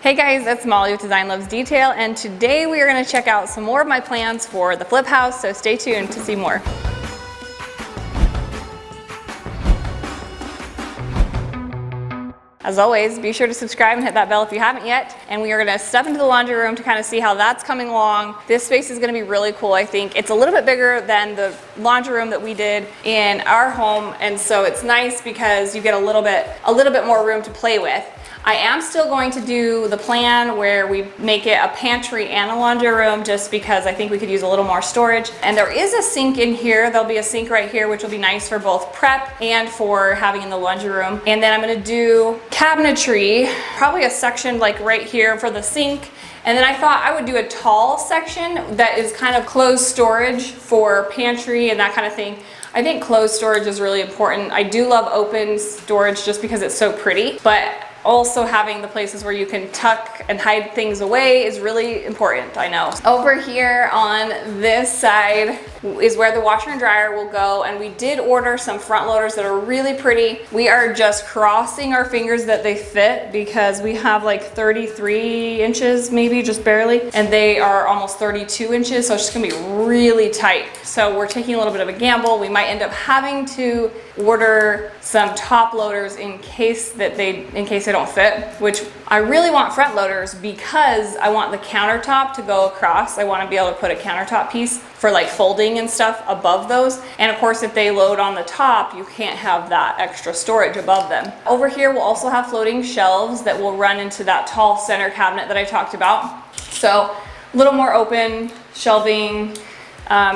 Hey guys, it's Molly with Design Loves Detail, and today we are going to check out some more of my plans for the flip house, so stay tuned to see more. As always, be sure to subscribe and hit that bell if you haven't yet. And we are gonna step into the laundry room to kind of see how that's coming along. This space is gonna be really cool, I think. It's a little bit bigger than the laundry room that we did in our home, and so it's nice because you get a little bit more room to play with. I am still going to do the plan where we make it a pantry and a laundry room just because I think we could use a little more storage. And there is a sink in here. There'll be a sink right here, which will be nice for both prep and for having in the laundry room. And then I'm gonna do cabinetry, probably a section like right here for the sink. And then I thought I would do a tall section that is kind of closed storage for pantry and that kind of thing. I think closed storage is really important. I do love open storage just because it's so pretty, but also having the places where you can tuck and hide things away is really important, I know. Over here on this side is where the washer and dryer will go, and we did order some front loaders that are really pretty. We are just crossing our fingers that they fit because we have like 33 inches, maybe just barely, and they are almost 32 inches, so it's just gonna be really tight. So we're taking a little bit of a gamble. We might end up having to order some top loaders in case they don't fit, which I really want front loaders because I want the countertop to go across. I want to be able to put a countertop piece for like folding and stuff above those. And of course, if they load on the top, you can't have that extra storage above them. Over here, we'll also have floating shelves that will run into that tall center cabinet that I talked about. So a little more open shelving.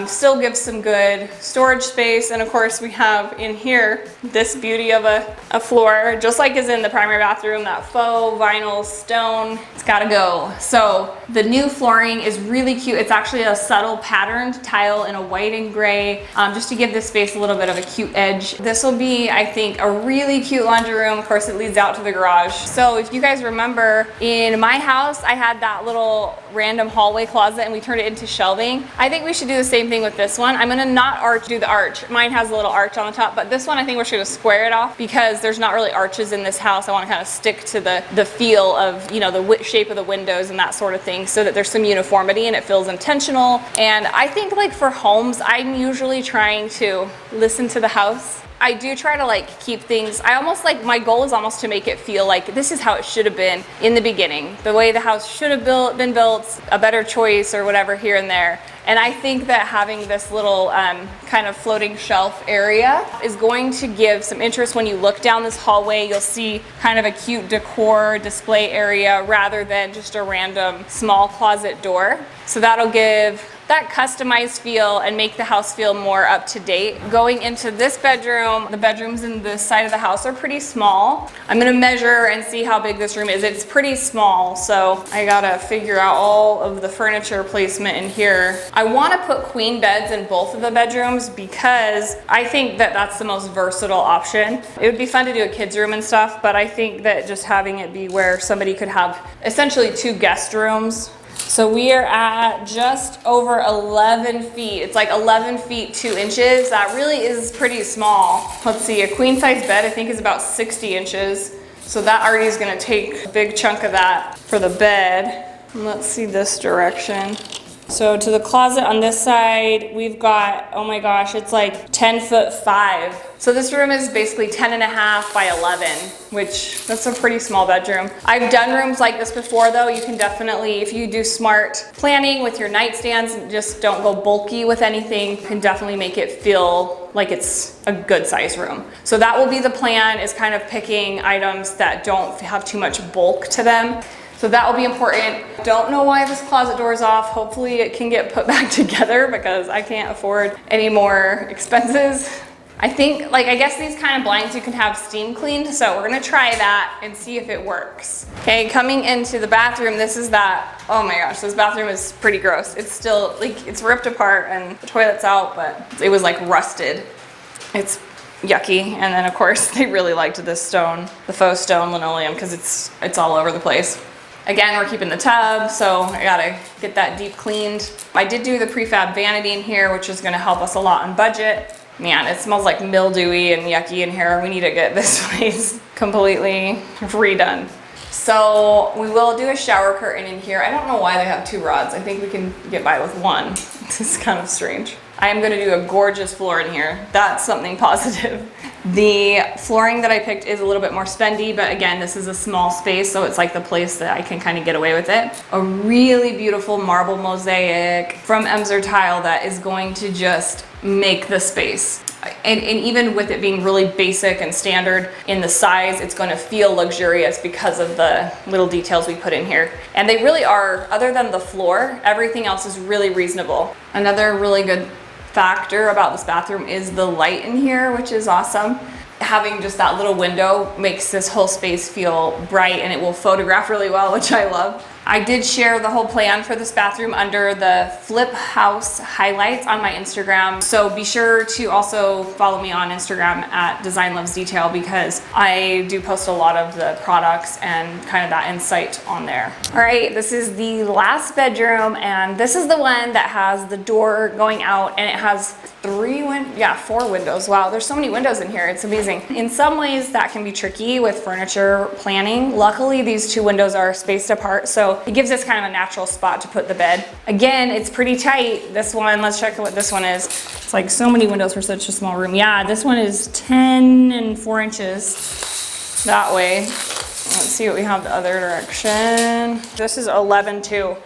Still gives some good storage space, and of course we have in here this beauty of a floor, just like is in the primary bathroom, that faux vinyl stone. It's gotta go. So the new flooring is really cute. It's actually a subtle patterned tile in a white and gray, just to give this space a little bit of a cute edge. This will be, I think, a really cute laundry room. Of course, it leads out to the garage. So if you guys remember, in my house, I had that little random hallway closet and we turned it into shelving. I think we should do the same thing with this one. I'm gonna not do the arch. Mine has a little arch on the top, but this one I think we're just gonna square it off because there's not really arches in this house. I wanna kind of stick to the feel of, you know, the shape of the windows and that sort of thing so that there's some uniformity and it feels intentional. And I think like for homes, I'm usually trying to listen to the house. I do try to like keep things, my goal is almost to make it feel like this is how it should have been in the beginning. The way the house should have been built, a better choice or whatever here and there. And I think that having this little kind of floating shelf area is going to give some interest. When you look down this hallway, you'll see kind of a cute decor display area rather than just a random small closet door. So that'll give that customized feel and make the house feel more up to date. Going into this bedroom, the bedrooms in this side of the house are pretty small. I'm gonna measure and see how big this room is. It's pretty small, so I gotta figure out all of the furniture placement in here. I wanna put queen beds in both of the bedrooms because I think that that's the most versatile option. It would be fun to do a kids room and stuff, but I think that just having it be where somebody could have essentially 2 guest rooms. So we are at just over 11 feet. It's like 11 feet 2 inches. That really is pretty small. Let's see, a queen size bed I think is about 60 inches. So that already is gonna take a big chunk of that for the bed. And let's see this direction. So to the closet on this side, we've got, oh my gosh, it's like 10'5". So this room is basically 10.5 by 11, which that's a pretty small bedroom. I've done rooms like this before though. You can definitely, if you do smart planning with your nightstands, just don't go bulky with anything, you can definitely make it feel like it's a good size room. So that will be the plan, is kind of picking items that don't have too much bulk to them. So that will be important. Don't know why this closet door is off. Hopefully it can get put back together because I can't afford any more expenses. I think, I guess these kind of blinds you can have steam cleaned, so we're gonna try that and see if it works. Okay, coming into the bathroom, this is that, oh my gosh, this bathroom is pretty gross. It's still, it's ripped apart and the toilet's out, but it was like rusted. It's yucky. And then of course they really liked this stone, the faux stone linoleum, because it's all over the place. Again, we're keeping the tub, so I gotta get that deep cleaned. I did do the prefab vanity in here, which is gonna help us a lot on budget. Man, it smells like mildewy and yucky in here. We need to get this place completely redone. So we will do a shower curtain in here. I don't know why they have 2 rods. I think we can get by with 1. This is kind of strange. I am gonna do a gorgeous floor in here. That's something positive. The flooring that I picked is a little bit more spendy, but again, this is a small space, so it's like the place that I can kind of get away with it. A really beautiful marble mosaic from Tile that is going to just make the space. And even with it being really basic and standard in the size, it's going to feel luxurious because of the little details we put in here. And they really are, other than the floor, everything else is really reasonable. Another really good factor about this bathroom is the light in here, which is awesome. Having just that little window makes this whole space feel bright, and it will photograph really well, which I love. I did share the whole plan for this bathroom under the Flip House highlights on my Instagram. So be sure to also follow me on Instagram at Design Loves Detail, because I do post a lot of the products and kind of that insight on there. All right, this is the last bedroom, and this is the one that has the door going out, and it has 4 windows. Wow, there's so many windows in here. It's amazing. In some ways that can be tricky with furniture planning. Luckily, these 2 windows are spaced apart, so it gives us kind of a natural spot to put the bed. Again, it's pretty tight. This one, let's check what this one is. It's like so many windows for such a small room. Yeah, this one is 10 and 4 inches that way. Let's see what we have the other direction. This is 11 too.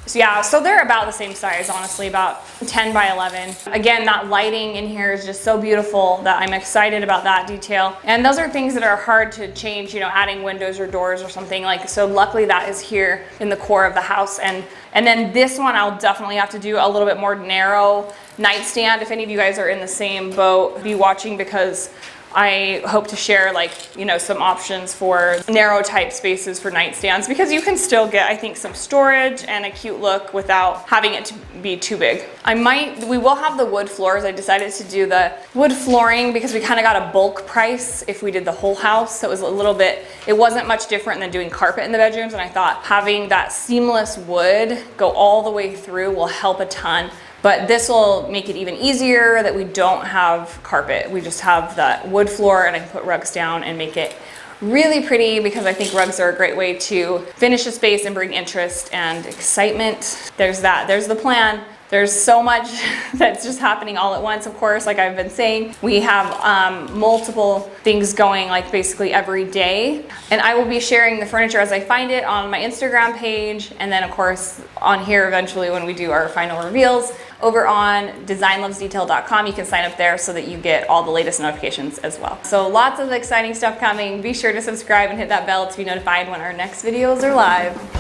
So yeah, so they're about the same size, honestly, about 10 by 11. Again, that lighting in here is just so beautiful that I'm excited about that detail. And those are things that are hard to change, you know, adding windows or doors or something like, so luckily that is here in the core of the house. And then this one, I'll definitely have to do a little bit more narrow nightstand. If any of you guys are in the same boat, be watching, because I hope to share, like, you know, some options for narrow type spaces for nightstands, because you can still get, I think, some storage and a cute look without having it to be too big. We will have the wood floors. I decided to do the wood flooring because we kind of got a bulk price if we did the whole house. So it was a little bit, it wasn't much different than doing carpet in the bedrooms. And I thought having that seamless wood go all the way through will help a ton. But this will make it even easier that we don't have carpet. We just have the wood floor, and I can put rugs down and make it really pretty, because I think rugs are a great way to finish a space and bring interest and excitement. There's that, there's the plan. There's so much that's just happening all at once, of course, like I've been saying. We have multiple things going, like basically every day. And I will be sharing the furniture as I find it on my Instagram page. And then of course on here eventually when we do our final reveals. Over on designlovesdetail.com, you can sign up there so that you get all the latest notifications as well. So lots of exciting stuff coming. Be sure to subscribe and hit that bell to be notified when our next videos are live.